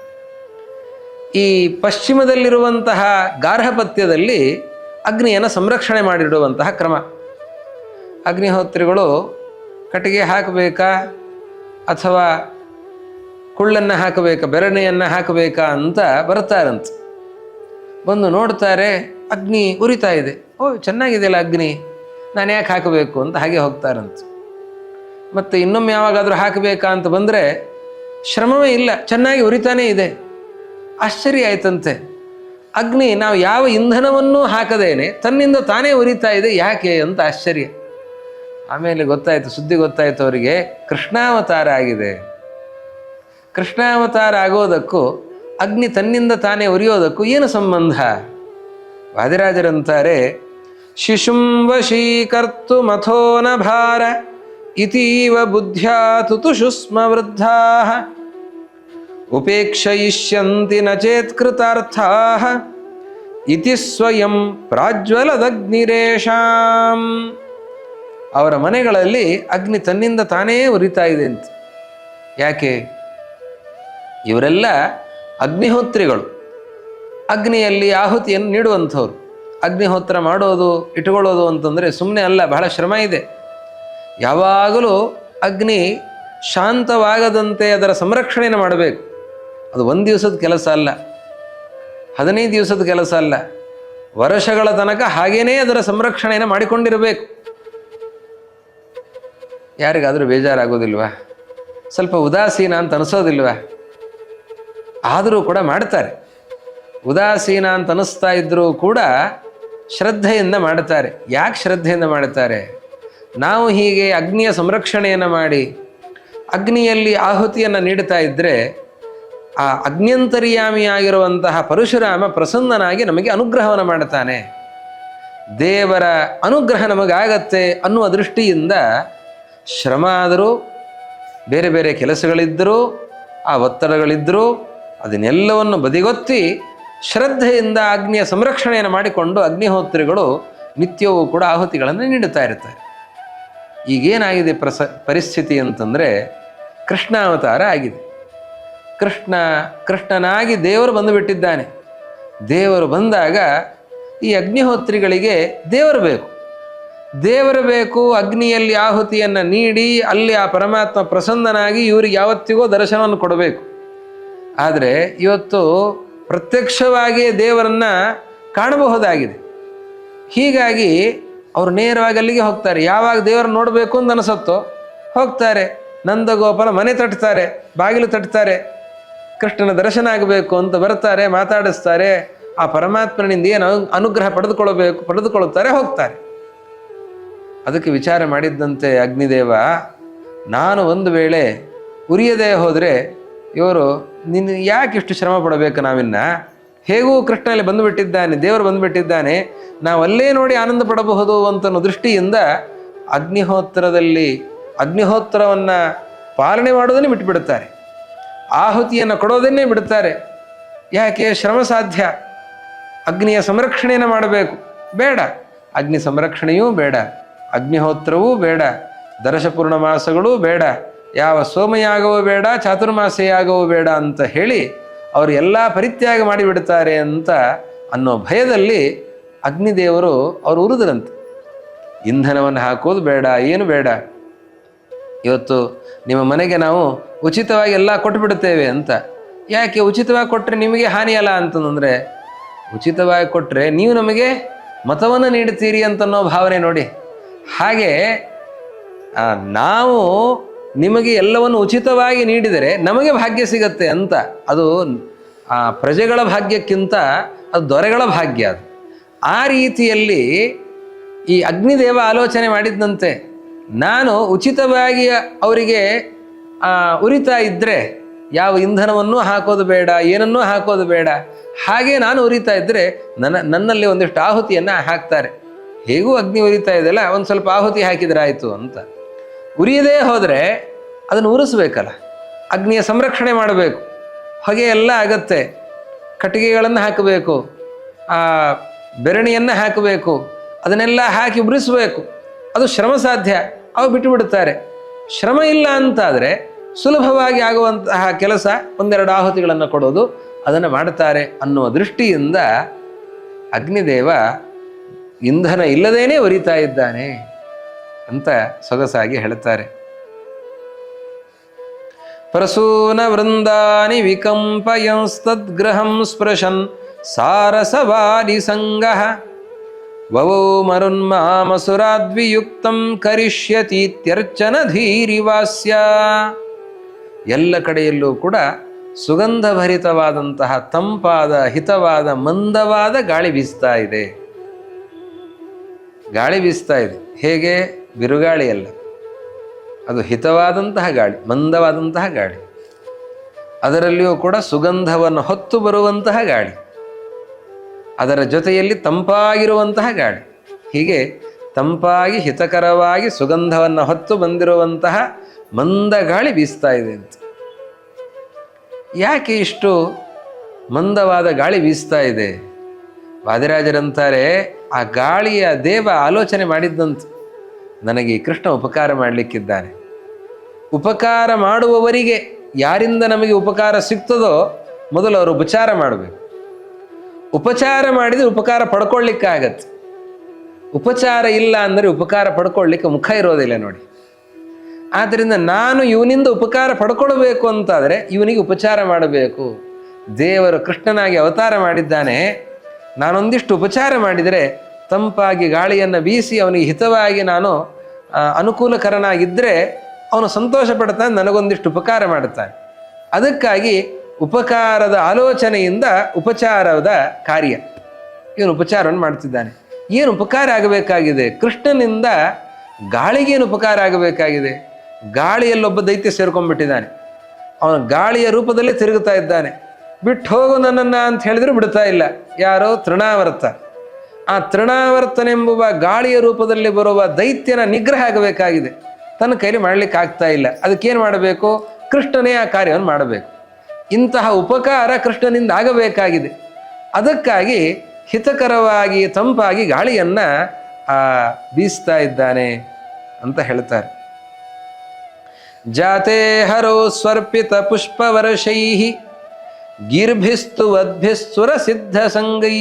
ಈ ಪಶ್ಚಿಮದಲ್ಲಿರುವಂತಹ ಗಾರ್ಹಪತ್ಯದಲ್ಲಿ ಅಗ್ನಿಯನ್ನು ಸಂರಕ್ಷಣೆ ಮಾಡಿಡುವಂತಹ ಕ್ರಮ. ಅಗ್ನಿಹೋತ್ರಿಗಳು ಕಟ್ಟಿಗೆ ಹಾಕಬೇಕಾ ಅಥವಾ ಕುಳ್ಳನ್ನು ಹಾಕಬೇಕಾ, ಬೆರಣೆಯನ್ನು ಹಾಕಬೇಕಾ ಅಂತ ಬರ್ತಾರಂತೆ. ಬಂದು ನೋಡ್ತಾರೆ, ಅಗ್ನಿ ಉರಿತಾ ಇದೆ. ಓ, ಚೆನ್ನಾಗಿದೆಯಲ್ಲ ಅಗ್ನಿ, ನಾನು ಯಾಕೆ ಹಾಕಬೇಕು ಅಂತ ಹಾಗೆ ಹೋಗ್ತಾರಂತೆ. ಮತ್ತು ಇನ್ನೊಮ್ಮೆ ಯಾವಾಗಾದರೂ ಹಾಕಬೇಕಾ ಅಂತ ಬಂದರೆ ಶ್ರಮವೇ ಇಲ್ಲ, ಚೆನ್ನಾಗಿ ಉರಿತಾನೇ ಇದೆ. ಆಶ್ಚರ್ಯ ಆಯ್ತಂತೆ. ಅಗ್ನಿ ನಾವು ಯಾವ ಇಂಧನವನ್ನೂ ಹಾಕದೇನೆ ತನ್ನಿಂದ ತಾನೇ ಉರಿತಾ ಇದೆ, ಯಾಕೆ ಅಂತ ಆಶ್ಚರ್ಯ. ಆಮೇಲೆ ಗೊತ್ತಾಯಿತು, ಸುದ್ದಿ ಗೊತ್ತಾಯಿತು ಅವರಿಗೆ, ಕೃಷ್ಣಾವತಾರ ಆಗಿದೆ. ಕೃಷ್ಣಾವತಾರ ಆಗೋದಕ್ಕೂ ಅಗ್ನಿ ತನ್ನಿಂದ ತಾನೇ ಉರಿಯೋದಕ್ಕೂ ಏನು ಸಂಬಂಧ? ವಾದಿರಾಜರಂತಾರೆ, ಶಿಶುಂ ವಶೀಕರ್ತು ಮಥೋನ ಭಾರ ಇತೀವ ಬುದ್ಧ್ಯಾ ತುತುಷುಸ್ಮ ವೃದ್ಧಾಃ ಉಪೇಕ್ಷಯಿಷ್ಯಂತಿ ನ ಚೇತ್ಕೃತಾರ್ಥಾಃ ಇತಿ ಸ್ವಯಂ ಪ್ರಾಜ್ವಲದಗ್ನಿರೇಷಾಂ. ಅವರ ಮನೆಗಳಲ್ಲಿ ಅಗ್ನಿ ತನ್ನಿಂದ ತಾನೇ ಉರಿತಾ ಇದೆ ಅಂತ. ಯಾಕೆ? ಇವರೆಲ್ಲ ಅಗ್ನಿಹೋತ್ರಿಗಳು, ಅಗ್ನಿಯಲ್ಲಿ ಆಹುತಿಯನ್ನು ನೀಡುವಂಥವ್ರು. ಅಗ್ನಿಹೋತ್ರ ಮಾಡೋದು, ಇಟ್ಟುಕೊಳ್ಳೋದು ಅಂತಂದರೆ ಸುಮ್ಮನೆ ಅಲ್ಲ, ಬಹಳ ಶ್ರಮ ಇದೆ. ಯಾವಾಗಲೂ ಅಗ್ನಿ ಶಾಂತವಾಗದಂತೆ ಅದರ ಸಂರಕ್ಷಣೆಯನ್ನು ಮಾಡಬೇಕು. ಅದು 1 ದಿವಸದ ಕೆಲಸ ಅಲ್ಲ, 15 ದಿವಸದ ಕೆಲಸ ಅಲ್ಲ, ವರ್ಷಗಳ ತನಕ ಹಾಗೇನೇ ಅದರ ಸಂರಕ್ಷಣೆಯನ್ನು ಮಾಡಿಕೊಂಡಿರಬೇಕು. ಯಾರಿಗಾದರೂ ಬೇಜಾರಾಗೋದಿಲ್ವಾ? ಸ್ವಲ್ಪ ಉದಾಸೀನ ಅಂತ ಅನಿಸೋದಿಲ್ವಾ? ಆದರೂ ಕೂಡ ಮಾಡ್ತಾರೆ. ಉದಾಸೀನ ಅಂತ ಅನಿಸ್ತಾ ಇದ್ದರೂ ಕೂಡ ಶ್ರದ್ಧೆಯಿಂದ ಮಾಡ್ತಾರೆ. ಯಾಕೆ ಶ್ರದ್ಧೆಯಿಂದ ಮಾಡ್ತಾರೆ? ನಾವು ಹೀಗೆ ಅಗ್ನಿಯ ಸಂರಕ್ಷಣೆಯನ್ನು ಮಾಡಿ ಅಗ್ನಿಯಲ್ಲಿ ಆಹುತಿಯನ್ನು ನೀಡ್ತಾ ಇದ್ದರೆ ಆ ಅಗ್ನ್ಯಂತರ್ಯಾಮಿಯಾಗಿರುವಂತಹ ಪರಶುರಾಮ ಪ್ರಸನ್ನನಾಗಿ ನಮಗೆ ಅನುಗ್ರಹವನ್ನು ಮಾಡ್ತಾನೆ. ದೇವರ ಅನುಗ್ರಹ ನಮಗಾಗತ್ತೆ ಅನ್ನುವ ದೃಷ್ಟಿಯಿಂದ ಶ್ರಮ ಆದರೂ, ಬೇರೆ ಬೇರೆ ಕೆಲಸಗಳಿದ್ದರೂ, ಆ ಒತ್ತಡಗಳಿದ್ದರೂ ಅದನ್ನೆಲ್ಲವನ್ನು ಬದಿಗೊತ್ತಿ ಶ್ರದ್ಧೆಯಿಂದ ಅಗ್ನಿಯ ಸಂರಕ್ಷಣೆಯನ್ನು ಮಾಡಿಕೊಂಡು ಅಗ್ನಿಹೋತ್ರಿಗಳು ನಿತ್ಯವೂ ಕೂಡ ಆಹುತಿಗಳನ್ನು ನೀಡುತ್ತಾ ಇರ್ತಾರೆ. ಈಗೇನಾಗಿದೆ ಪರಿಸ್ಥಿತಿ ಅಂತಂದರೆ, ಕೃಷ್ಣಾವತಾರ ಆಗಿದೆ. ಕೃಷ್ಣನಾಗಿ ದೇವರು ಬಂದುಬಿಟ್ಟಿದ್ದಾನೆ. ದೇವರು ಬಂದಾಗ ಈ ಅಗ್ನಿಹೋತ್ರಿಗಳಿಗೆ ದೇವರು ಬೇಕು. ಅಗ್ನಿಯಲ್ಲಿ ಆಹುತಿಯನ್ನು ನೀಡಿ ಅಲ್ಲಿ ಆ ಪರಮಾತ್ಮ ಪ್ರಸನ್ನನಾಗಿ ಇವರಿಗೆ ಯಾವತ್ತಿಗೂ ದರ್ಶನವನ್ನು ಕೊಡಬೇಕು. ಆದರೆ ಇವತ್ತು ಪ್ರತ್ಯಕ್ಷವಾಗಿಯೇ ದೇವರನ್ನು ಕಾಣಬಹುದಾಗಿದೆ. ಹೀಗಾಗಿ ಅವರು ನೇರವಾಗಿ ಅಲ್ಲಿಗೆ ಹೋಗ್ತಾರೆ. ಯಾವಾಗ ದೇವರನ್ನು ನೋಡಬೇಕು ಅಂತ ಅನಿಸುತ್ತೋ ಹೋಗ್ತಾರೆ. ನಂದಗೋಪನ ಮನೆ ತಟ್ತಾರೆ, ಬಾಗಿಲು ತಟ್ತಾರೆ, ಕೃಷ್ಣನ ದರ್ಶನ ಆಗಬೇಕು ಅಂತ ಬರ್ತಾರೆ, ಮಾತಾಡಿಸ್ತಾರೆ. ಆ ಪರಮಾತ್ಮನಿಂದ ಏನು ಅನುಗ್ರಹ ಪಡೆದುಕೊಳ್ಳುತ್ತಾರೆ, ಹೋಗ್ತಾರೆ. ಅದಕ್ಕೆ ವಿಚಾರ ಮಾಡಿದ್ದಂತೆ ಅಗ್ನಿದೇವ, ನಾನು ಒಂದು ವೇಳೆ ಉರಿಯದೇ ಹೋದರೆ ಇವರು ನಿನ್ನ ಯಾಕೆ ಇಷ್ಟು ಶ್ರಮ ಪಡಬೇಕು, ನಾವಿನ್ನ ಹೇಗೂ ಕೃಷ್ಣನಲ್ಲಿ ಬಂದುಬಿಟ್ಟಿದ್ದಾನೆ, ದೇವರು ಬಂದುಬಿಟ್ಟಿದ್ದಾನೆ, ನಾವಲ್ಲೇ ನೋಡಿ ಆನಂದ ಪಡಬಹುದು ಅಂತನೋ ದೃಷ್ಟಿಯಿಂದ ಅಗ್ನಿಹೋತ್ರವನ್ನು ಪಾಲನೆ ಮಾಡೋದನ್ನೇ ಬಿಟ್ಟುಬಿಡುತ್ತಾರೆ, ಆಹುತಿಯನ್ನು ಕೊಡೋದನ್ನೇ ಬಿಡುತ್ತಾರೆ. ಯಾಕೆ? ಶ್ರಮ ಸಾಧ್ಯ. ಅಗ್ನಿಯ ಸಂರಕ್ಷಣೆಯನ್ನು ಮಾಡಬೇಕು, ಬೇಡ. ಅಗ್ನಿ ಸಂರಕ್ಷಣೆಯೂ ಬೇಡ, ಅಗ್ನಿಹೋತ್ರವೂ ಬೇಡ, ದರ್ಶಪೂರ್ಣ ಮಾಸಗಳೂ ಬೇಡ, ಯಾವ ಸೋಮಯಾಗವೂ ಬೇಡ, ಚಾತುರ್ಮಾಸೆಯಾಗವೂ ಬೇಡ ಅಂತ ಹೇಳಿ ಅವರು ಎಲ್ಲ ಪರಿತ್ಯಾಗ ಮಾಡಿಬಿಡ್ತಾರೆ ಅಂತ ಅನ್ನೋ ಭಯದಲ್ಲಿ ಅಗ್ನಿದೇವರು ಅವರು ಉರಿದ್ರಂತೆ. ಇಂಧನವನ್ನು ಹಾಕೋದು ಬೇಡ, ಏನು ಬೇಡ, ಇವತ್ತು ನಿಮ್ಮ ಮನೆಗೆ ನಾವು ಉಚಿತವಾಗಿ ಎಲ್ಲ ಕೊಟ್ಟುಬಿಡುತ್ತೇವೆ ಅಂತ. ಯಾಕೆ? ಉಚಿತವಾಗಿ ಕೊಟ್ಟರೆ ನಿಮಗೆ ಹಾನಿಯಲ್ಲ ಅಂತಂದರೆ, ಉಚಿತವಾಗಿ ಕೊಟ್ಟರೆ ನೀವು ನಮಗೆ ಮತವನ್ನು ನೀಡುತ್ತೀರಿ ಅಂತನ್ನೋ ಭಾವನೆ ನೋಡಿ. ಹಾಗೆ ನಾವು ನಿಮಗೆ ಎಲ್ಲವನ್ನು ಉಚಿತವಾಗಿ ನೀಡಿದರೆ ನಮಗೆ ಭಾಗ್ಯ ಸಿಗತ್ತೆ ಅಂತ. ಅದು ಪ್ರಜೆಗಳ ಭಾಗ್ಯಕ್ಕಿಂತ ಅದು ದೊರೆಗಳ ಭಾಗ್ಯ. ಅದು ಆ ರೀತಿಯಲ್ಲಿ ಈ ಅಗ್ನಿದೇವ ಆಲೋಚನೆ ಮಾಡಿದ್ದಂತೆ, ನಾನು ಉಚಿತವಾಗಿ ಅವರಿಗೆ ಉರಿತಾ ಇದ್ದರೆ ಯಾವ ಇಂಧನವನ್ನೂ ಹಾಕೋದು ಬೇಡ, ಏನನ್ನೂ ಹಾಕೋದು ಬೇಡ, ಹಾಗೆ ನಾನು ಉರಿತಾ ಇದ್ದರೆ ನನ್ನಲ್ಲಿ ಒಂದಿಷ್ಟು ಆಹುತಿಯನ್ನು ಹಾಕ್ತಾರೆ. ಹೇಗೂ ಅಗ್ನಿ ಉರಿತಾ ಇದೆಯಲ್ಲ, ಒಂದು ಸ್ವಲ್ಪ ಆಹುತಿ ಹಾಕಿದರೆ ಆಯಿತು ಅಂತ. ಉರಿಯದೇ ಹೋದರೆ ಅದನ್ನು ಉರಿಸ್ಬೇಕಲ್ಲ, ಅಗ್ನಿಯ ಸಂರಕ್ಷಣೆ ಮಾಡಬೇಕು, ಹೊಗೆ ಎಲ್ಲ ಆಗತ್ತೆ, ಕಟ್ಟಿಗೆಗಳನ್ನು ಹಾಕಬೇಕು, ಬೆರಣಿಯನ್ನು ಹಾಕಬೇಕು, ಅದನ್ನೆಲ್ಲ ಹಾಕಿ ಉರಿಸಬೇಕು. ಅದು ಶ್ರಮ ಸಾಧ್ಯ, ಅವು ಬಿಟ್ಟು ಬಿಡುತ್ತಾರೆ. ಶ್ರಮ ಇಲ್ಲ ಅಂತಾದರೆ ಸುಲಭವಾಗಿ ಆಗುವಂತಹ ಕೆಲಸ, ಒಂದೆರಡು ಆಹುತಿಗಳನ್ನು ಕೊಡೋದು, ಅದನ್ನು ಮಾಡುತ್ತಾರೆ ಅನ್ನುವ ದೃಷ್ಟಿಯಿಂದ ಅಗ್ನಿದೇವ ಇಂಧನ ಇಲ್ಲದೇನೆ ಉರಿತಾ ಇದ್ದಾನೆ ಅಂತ ಸೊಗಸಾಗಿ ಹೇಳುತ್ತಾರೆ. ಪ್ರಸೂನ ವೃಂದಾನಿ ವಿಕಂಪಯಂಸ್ತದ್ಗೃಹಂ ಸ್ಪೃಶನ್ ಸಾರಸವಾದಿ ಸಂಗಃ ವವೋ ಮರುನ್ಮಾಮಸುರಾದ್ವಿಯುಕ್ತಂ ಕರಿಷ್ಯತೀತ್ಯರ್ಚನ ಧೀರಿವಾಸ್ಯ. ಎಲ್ಲ ಕಡೆಯಲ್ಲೂ ಕೂಡ ಸುಗಂಧಭರಿತವಾದಂತಹ ತಂಪಾದ, ಹಿತವಾದ, ಮಂದವಾದ ಗಾಳಿ ಬೀಸ್ತಾ ಇದೆ. ಗಾಳಿ ಬೀಸ್ತಾ ಇದೆ. ಹೇಗೆ? ಬಿರುಗಾಳಿಯಲ್ಲ, ಅದು ಹಿತವಾದಂತಹ ಗಾಳಿ, ಮಂದವಾದಂತಹ ಗಾಳಿ. ಅದರಲ್ಲಿಯೂ ಕೂಡ ಸುಗಂಧವನ್ನು ಹೊತ್ತು ಬರುವಂತಹ ಗಾಳಿ, ಅದರ ಜೊತೆಯಲ್ಲಿ ತಂಪಾಗಿರುವಂತಹ ಗಾಳಿ. ಹೀಗೆ ತಂಪಾಗಿ ಹಿತಕರವಾಗಿ ಸುಗಂಧವನ್ನು ಹೊತ್ತು ಬಂದಿರುವಂತಹ ಮಂದ ಗಾಳಿ ಬೀಸ್ತಾ ಇದೆ ಅಂತ. ಯಾಕೆ ಇಷ್ಟು ಮಂದವಾದ ಗಾಳಿ ಬೀಸ್ತಾ ಇದೆ? ವಾದಿರಾಜರಂತಾರೆ, ಆ ಗಾಳಿಯ ದೇವ ಆಲೋಚನೆ ಮಾಡಿದ್ದಂತೆ, ನನಗೆ ಕೃಷ್ಣ ಉಪಕಾರ ಮಾಡಲಿಕ್ಕಿದ್ದಾನೆ. ಉಪಕಾರ ಮಾಡುವವರಿಗೆ ಯಾರಿಂದ ನಮಗೆ ಉಪಕಾರ ಸಿಗ್ತದೋ ಮೊದಲು ಅವರು ಉಪಚಾರ ಮಾಡಬೇಕು. ಉಪಚಾರ ಮಾಡಿದರೆ ಉಪಕಾರ ಪಡ್ಕೊಳ್ಳಿಕ್ಕಾಗತ್ತೆ. ಉಪಚಾರ ಇಲ್ಲ ಅಂದರೆ ಉಪಕಾರ ಪಡ್ಕೊಳ್ಳಿಕ್ಕೆ ಮುಖ ಇರೋದಿಲ್ಲ ನೋಡಿ. ಆದ್ದರಿಂದ ನಾನು ಇವನಿಂದ ಉಪಕಾರ ಪಡ್ಕೊಳ್ಬೇಕು ಅಂತಾದರೆ ಇವನಿಗೆ ಉಪಚಾರ ಮಾಡಬೇಕು. ದೇವರು ಕೃಷ್ಣನಾಗಿ ಅವತಾರ ಮಾಡಿದ್ದಾನೆ, ನಾನೊಂದಿಷ್ಟು ಉಪಚಾರ ಮಾಡಿದರೆ ತಂಪಾಗಿ ಗಾಳಿಯನ್ನು ಬೀಸಿ ಅವನಿಗೆ ಹಿತವಾಗಿ ನಾನು ಅನುಕೂಲಕರನಾಗಿದ್ದರೆ ಅವನು ಸಂತೋಷ ಪಡ್ತಾನೆ, ನನಗೊಂದಿಷ್ಟು ಉಪಕಾರ ಮಾಡುತ್ತಾನೆ. ಅದಕ್ಕಾಗಿ ಉಪಕಾರದ ಆಲೋಚನೆಯಿಂದ ಉಪಚಾರದ ಕಾರ್ಯ, ಇವನು ಉಪಚಾರವನ್ನು ಮಾಡ್ತಿದ್ದಾನೆ. ಏನು ಉಪಕಾರ ಆಗಬೇಕಾಗಿದೆ? ಕೃಷ್ಣನಿಂದ ಗಾಳಿಗೇನು ಉಪಕಾರ ಆಗಬೇಕಾಗಿದೆ? ಗಾಳಿಯಲ್ಲೊಬ್ಬ ದೈತ್ಯ ಸೇರ್ಕೊಂಡ್ಬಿಟ್ಟಿದ್ದಾನೆ, ಅವನು ಗಾಳಿಯ ರೂಪದಲ್ಲೇ ತಿರುಗುತ್ತಾ ಇದ್ದಾನೆ. ಬಿಟ್ಟು ಹೋಗು ನನ್ನನ್ನು ಅಂತ ಹೇಳಿದ್ರು ಬಿಡ್ತಾ ಇಲ್ಲ. ಯಾರೋ? ತೃಣಾವರ್ತ. ಆ ತೃಣಾವರ್ತನೆಂಬುವ ಗಾಳಿಯ ರೂಪದಲ್ಲಿ ಬರುವ ದೈತ್ಯನ ನಿಗ್ರಹ ಆಗಬೇಕಾಗಿದೆ. ತನ್ನ ಕೈಲಿ ಮಾಡಲಿಕ್ಕೆ ಆಗ್ತಾ ಇಲ್ಲ. ಅದಕ್ಕೇನು ಮಾಡಬೇಕು? ಕೃಷ್ಣನೇ ಆ ಕಾರ್ಯವನ್ನು ಮಾಡಬೇಕು. ಇಂತಹ ಉಪಕಾರ ಕೃಷ್ಣನಿಂದ ಆಗಬೇಕಾಗಿದೆ. ಅದಕ್ಕಾಗಿ ಹಿತಕರವಾಗಿ ತಂಪಾಗಿ ಗಾಳಿಯನ್ನು ಬೀಸ್ತಾ ಇದ್ದಾನೆ ಅಂತ ಹೇಳ್ತಾರೆ. ಜಾತೆ ಹರೋ ಸ್ವರ್ಪಿತ ಪುಷ್ಪವರ್ಷೈ ಗೀರ್ಭಿಸ್ತು ವದ್ಭಿಸ್ಸುರ ಸಿದ್ಧ ಸಂಗೈ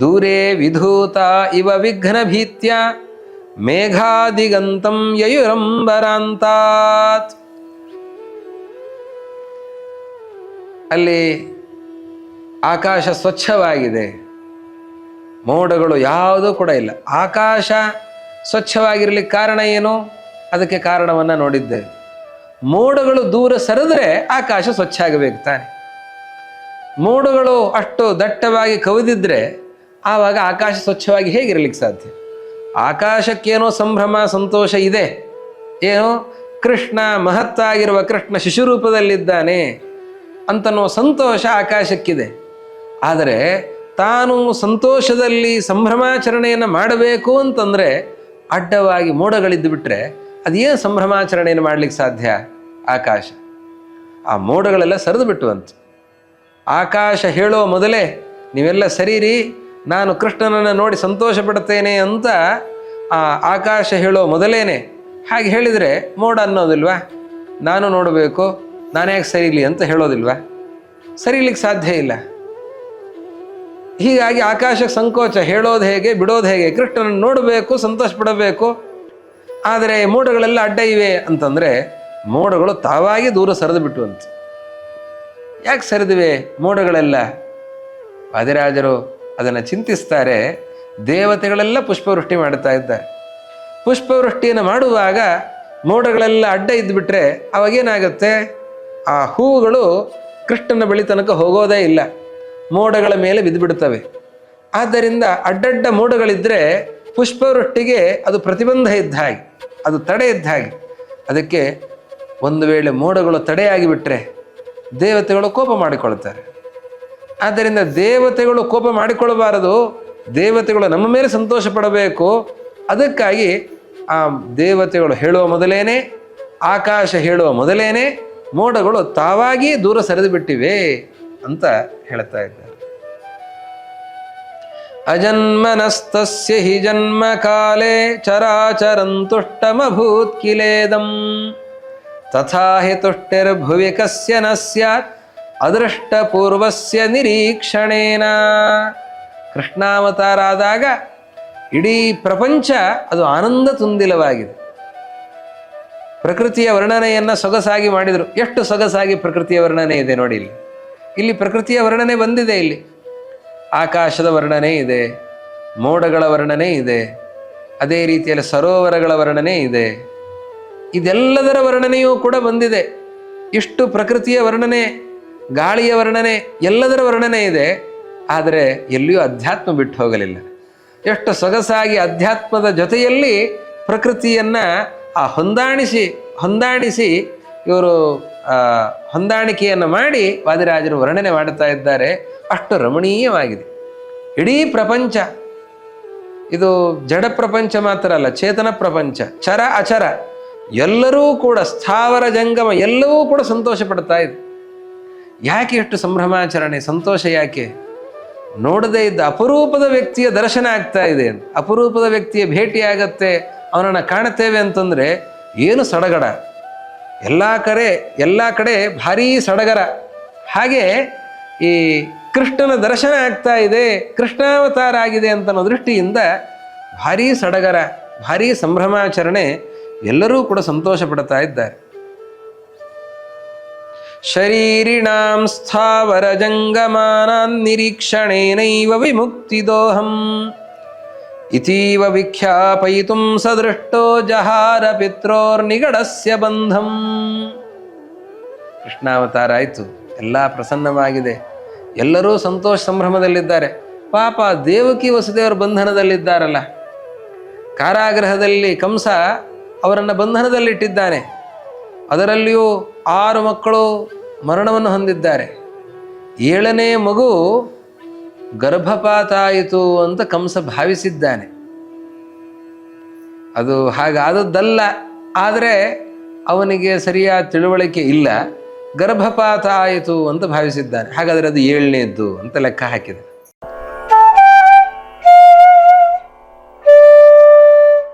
ದೂರೇ ವಿಧೂತ ಇವ ವಿಘ್ನ ಭೀತ್ಯ ಮೇಘಾದಿಗಂತಂ ಯಯುರಂಬರಾಂತಾತ್. ಅಲ್ಲಿ ಆಕಾಶ ಸ್ವಚ್ಛವಾಗಿದೆ, ಮೋಡಗಳು ಯಾವುದೂ ಕೂಡ ಇಲ್ಲ. ಆಕಾಶ ಸ್ವಚ್ಛವಾಗಿರಲಿಕ್ಕೆ ಕಾರಣ ಏನು? ಅದಕ್ಕೆ ಕಾರಣವನ್ನು ನೋಡಿದ್ದೇವೆ. ಮೋಡಗಳು ದೂರ ಸರಿದ್ರೆ ಆಕಾಶ ಸ್ವಚ್ಛ ಆಗಬೇಕು ತಾನೆ. ಮೋಡಗಳು ಅಷ್ಟು ದಟ್ಟವಾಗಿ ಕವಿದಿದ್ರೆ ಆವಾಗ ಆಕಾಶ ಸ್ವಚ್ಛವಾಗಿ ಹೇಗಿರಲಿಕ್ಕೆ ಸಾಧ್ಯ? ಆಕಾಶಕ್ಕೇನೋ ಸಂಭ್ರಮ ಸಂತೋಷ ಇದೆ, ಏನೋ ಕೃಷ್ಣ ಮಹತ್ತಾಗಿರುವ ಕೃಷ್ಣ ಶಿಶುರೂಪದಲ್ಲಿದ್ದಾನೆ ಅಂತನೋ ಸಂತೋಷ ಆಕಾಶಕ್ಕಿದೆ. ಆದರೆ ತಾನು ಸಂತೋಷದಲ್ಲಿ ಸಂಭ್ರಮಾಚರಣೆಯನ್ನು ಮಾಡಬೇಕು ಅಂತಂದರೆ ಅಡ್ಡವಾಗಿ ಮೋಡಗಳಿದ್ದು ಬಿಟ್ಟರೆ ಅದೇನು ಸಂಭ್ರಮಾಚರಣೆಯನ್ನು ಮಾಡಲಿಕ್ಕೆ ಸಾಧ್ಯ? ಆಕಾಶ ಆ ಮೋಡಗಳೆಲ್ಲ ಸರಿದು ಬಿಟ್ಟುವಂತೆ. ಆಕಾಶ ಹೇಳೋ ಮೊದಲೇ ನೀವೆಲ್ಲ ಸರೀರಿ, ನಾನು ಕೃಷ್ಣನನ್ನು ನೋಡಿ ಸಂತೋಷ ಪಡುತ್ತೇನೆ ಅಂತ ಆ ಆಕಾಶ ಹೇಳೋ ಮೊದಲೇನೆ ಹಾಗೆ ಹೇಳಿದರೆ ಮೋಡ ಅನ್ನೋದಿಲ್ವಾ? ನಾನು ನೋಡಬೇಕು, ನಾನ್ಯಾಕೆ ಸರಿಲಿ ಅಂತ ಹೇಳೋದಿಲ್ವಾ? ಸರಿಲಿಕ್ಕೆ ಸಾಧ್ಯ ಇಲ್ಲ. ಹೀಗಾಗಿ ಆಕಾಶಕ್ಕೆ ಸಂಕೋಚ, ಹೇಳೋದು ಹೇಗೆ ಬಿಡೋದು ಹೇಗೆ? ಕೃಷ್ಣನನ್ನು ನೋಡಬೇಕು, ಸಂತೋಷ ಪಡಬೇಕು. ಆದರೆ ಮೋಡಗಳೆಲ್ಲ ಅಡ್ಡ ಇವೆ ಅಂತಂದರೆ ಮೋಡಗಳು ತಾವಾಗಿ ದೂರ ಸರಿದು ಬಿಟ್ಟುವಂತೆ. ಯಾಕೆ ಸರಿದಿವೆ ಮೋಡಗಳೆಲ್ಲ? ವಾದಿರಾಜರು ಅದನ್ನು ಚಿಂತಿಸ್ತಾರೆ. ದೇವತೆಗಳೆಲ್ಲ ಪುಷ್ಪವೃಷ್ಟಿ ಮಾಡ್ತಾ ಇದ್ದಾರೆ. ಪುಷ್ಪವೃಷ್ಟಿಯನ್ನು ಮಾಡುವಾಗ ಮೋಡಗಳೆಲ್ಲ ಅಡ್ಡ ಇದ್ದುಬಿಟ್ರೆ ಅವಾಗೇನಾಗುತ್ತೆ? ಆ ಹೂವುಗಳು ಕೃಷ್ಣನ ಬಳಿ ತನಕ ಹೋಗೋದೇ ಇಲ್ಲ, ಮೋಡಗಳ ಮೇಲೆ ಬಿದ್ದುಬಿಡ್ತವೆ. ಆದ್ದರಿಂದ ಅಡ್ಡಡ್ಡ ಮೋಡಗಳಿದ್ದರೆ ಪುಷ್ಪವೃಷ್ಟಿಗೆ ಅದು ಪ್ರತಿಬಂಧ ಇದ್ದ ಹಾಗೆ, ಅದು ತಡೆ ಇದ್ದ ಹಾಗೆ. ಅದಕ್ಕೆ ಒಂದು ವೇಳೆ ಮೋಡಗಳು ತಡೆಯಾಗಿಬಿಟ್ರೆ ದೇವತೆಗಳು ಕೋಪ ಮಾಡಿಕೊಳ್ತಾರೆ. ಆದ್ದರಿಂದ ದೇವತೆಗಳು ಕೋಪ ಮಾಡಿಕೊಳ್ಳಬಾರದು, ದೇವತೆಗಳು ನಮ್ಮ ಮೇಲೆ ಸಂತೋಷ ಪಡಬೇಕು. ಅದಕ್ಕಾಗಿ ಆ ದೇವತೆಗಳು ಹೇಳುವ ಮೊದಲೇನೆ, ಆಕಾಶ ಹೇಳುವ ಮೊದಲೇನೆ ಮೋಡಗಳು ತಾವಾಗಿ ದೂರ ಸರಿದು ಬಿಟ್ಟಿವೆ ಅಂತ ಹೇಳ್ತಾ ಇದ್ದಾರೆ. ಅಜನ್ಮನಸ್ತಸ್ಯ ಹಿ ಜನ್ಮ ಕಾಲೇ ಚರಾಚರಂತುಷ್ಟಮಭೂತ್ ಕಿಲೇದಂ ತಥಾ ಹಿ ತುಷ್ಟಿರ್ಭುವಿ ಕಸ್ಯ ನ ಸ್ಯಾತ್ ಅದೃಷ್ಟ ಪೂರ್ವಸ್ಯ ನಿರೀಕ್ಷಣೇನ. ಕೃಷ್ಣಾವತಾರ ಆದಾಗ ಇಡೀ ಪ್ರಪಂಚ ಅದು ಆನಂದ ತುಂದಿಲವಾಗಿದೆ. ಪ್ರಕೃತಿಯ ವರ್ಣನೆಯನ್ನು ಸೊಗಸಾಗಿ ಮಾಡಿದರು. ಎಷ್ಟು ಸೊಗಸಾಗಿ ಪ್ರಕೃತಿಯ ವರ್ಣನೆ ಇದೆ ನೋಡಿ. ಇಲ್ಲಿ ಪ್ರಕೃತಿಯ ವರ್ಣನೆ ಬಂದಿದೆ. ಇಲ್ಲಿ ಆಕಾಶದ ವರ್ಣನೆ ಇದೆ, ಮೋಡಗಳ ವರ್ಣನೆ ಇದೆ, ಅದೇ ರೀತಿಯಲ್ಲಿ ಸರೋವರಗಳ ವರ್ಣನೆ ಇದೆ. ಇದೆಲ್ಲದರ ವರ್ಣನೆಯೂ ಕೂಡ ಬಂದಿದೆ. ಇಷ್ಟು ಪ್ರಕೃತಿಯ ವರ್ಣನೆ, ಗಾಳಿಯ ವರ್ಣನೆ, ಎಲ್ಲದರ ವರ್ಣನೆ ಇದೆ. ಆದರೆ ಎಲ್ಲಿಯೂ ಅಧ್ಯಾತ್ಮ ಬಿಟ್ಟು ಹೋಗಲಿಲ್ಲ. ಎಷ್ಟು ಸೊಗಸಾಗಿ ಅಧ್ಯಾತ್ಮದ ಜೊತೆಯಲ್ಲಿ ಪ್ರಕೃತಿಯನ್ನು ಹೊಂದಾಣಿಸಿ ಇವರು ಹೊಂದಾಣಿಕೆಯನ್ನು ಮಾಡಿ ವಾದಿರಾಜರು ವರ್ಣನೆ ಮಾಡುತ್ತಾ ಇದ್ದಾರೆ. ಅಷ್ಟು ರಮಣೀಯವಾಗಿದೆ ಇಡೀ ಪ್ರಪಂಚ. ಇದು ಜಡ ಪ್ರಪಂಚ ಮಾತ್ರ ಅಲ್ಲ, ಚೇತನ ಪ್ರಪಂಚ, ಚರ ಅಚರ ಎಲ್ಲರೂ ಕೂಡ, ಸ್ಥಾವರ ಜಂಗಮ ಎಲ್ಲವೂ ಕೂಡ ಸಂತೋಷ ಪಡ್ತಾ ಇದೆ. ಯಾಕೆ ಎಷ್ಟು ಸಂಭ್ರಮಾಚರಣೆ, ಸಂತೋಷ ಯಾಕೆ? ನೋಡದೇ ಇದ್ದ ಅಪರೂಪದ ವ್ಯಕ್ತಿಯ ದರ್ಶನ ಆಗ್ತಾ ಇದೆ, ಅಪರೂಪದ ವ್ಯಕ್ತಿಯ ಭೇಟಿ ಆಗತ್ತೆ, ಅವನನ್ನು ಕಾಣುತ್ತೇವೆ ಅಂತಂದರೆ ಏನು ಸಡಗರ. ಎಲ್ಲ ಕಡೆ ಭಾರೀ ಸಡಗರ. ಹಾಗೆ ಈ ಕೃಷ್ಣನ ದರ್ಶನ ಆಗ್ತಾ ಇದೆ, ಕೃಷ್ಣಾವತಾರ ಆಗಿದೆ ಅಂತನೋ ದೃಷ್ಟಿಯಿಂದ ಭಾರೀ ಸಡಗರ, ಭಾರೀ ಸಂಭ್ರಮಾಚರಣೆ, ಎಲ್ಲರೂ ಕೂಡ ಸಂತೋಷ ಪಡ್ತಾ ಇದ್ದಾರೆ. ಶರೀರಿಣಾಂ ಸ್ಥಾವರ ಜಂಗಮಾನಾನ್ ನಿರೀಕ್ಷಣೇನೈವ ವಿಮುಕ್ತಿದೋಹಂ ಇತೀವ ವಿಖ್ಯಾಪಯಿತುಂ ಸದೃಷ್ಟೋ ಜಹಾರ ಪಿತ್ರೋರ್ನಿಗಡಸ್ಯ ಬಂಧಂ. ಕೃಷ್ಣಾವತಾರ ಆಯಿತು, ಎಲ್ಲ ಪ್ರಸನ್ನವಾಗಿದೆ, ಎಲ್ಲರೂ ಸಂತೋಷ ಸಂಭ್ರಮದಲ್ಲಿದ್ದಾರೆ. ಪಾಪ ದೇವಕಿ ವಸುದೇವರ ಬಂಧನದಲ್ಲಿದ್ದಾರಲ್ಲ, ಕಾರಾಗೃಹದಲ್ಲಿ ಕಂಸ ಅವರನ್ನು ಬಂಧನದಲ್ಲಿಟ್ಟಿದ್ದಾನೆ. ಅದರಲ್ಲಿಯೂ 6 ಮಕ್ಕಳು ಮರಣವನ್ನು ಹೊಂದಿದ್ದಾರೆ. 7ನೇ ಮಗು ಗರ್ಭಪಾತ ಆಯಿತು ಅಂತ ಕಂಸ ಭಾವಿಸಿದ್ದಾನೆ. ಅದು ಹಾಗಾದದ್ದಲ್ಲ, ಆದರೆ ಅವನಿಗೆ ಸರಿಯಾದ ತಿಳುವಳಿಕೆ ಇಲ್ಲ. ಗರ್ಭಪಾತ ಆಯಿತು ಅಂತ ಭಾವಿಸಿದ್ದಾನೆ. ಹಾಗಾದರೆ ಅದು 7ನೇದ್ದು ಅಂತ ಲೆಕ್ಕ ಹಾಕಿದೆ.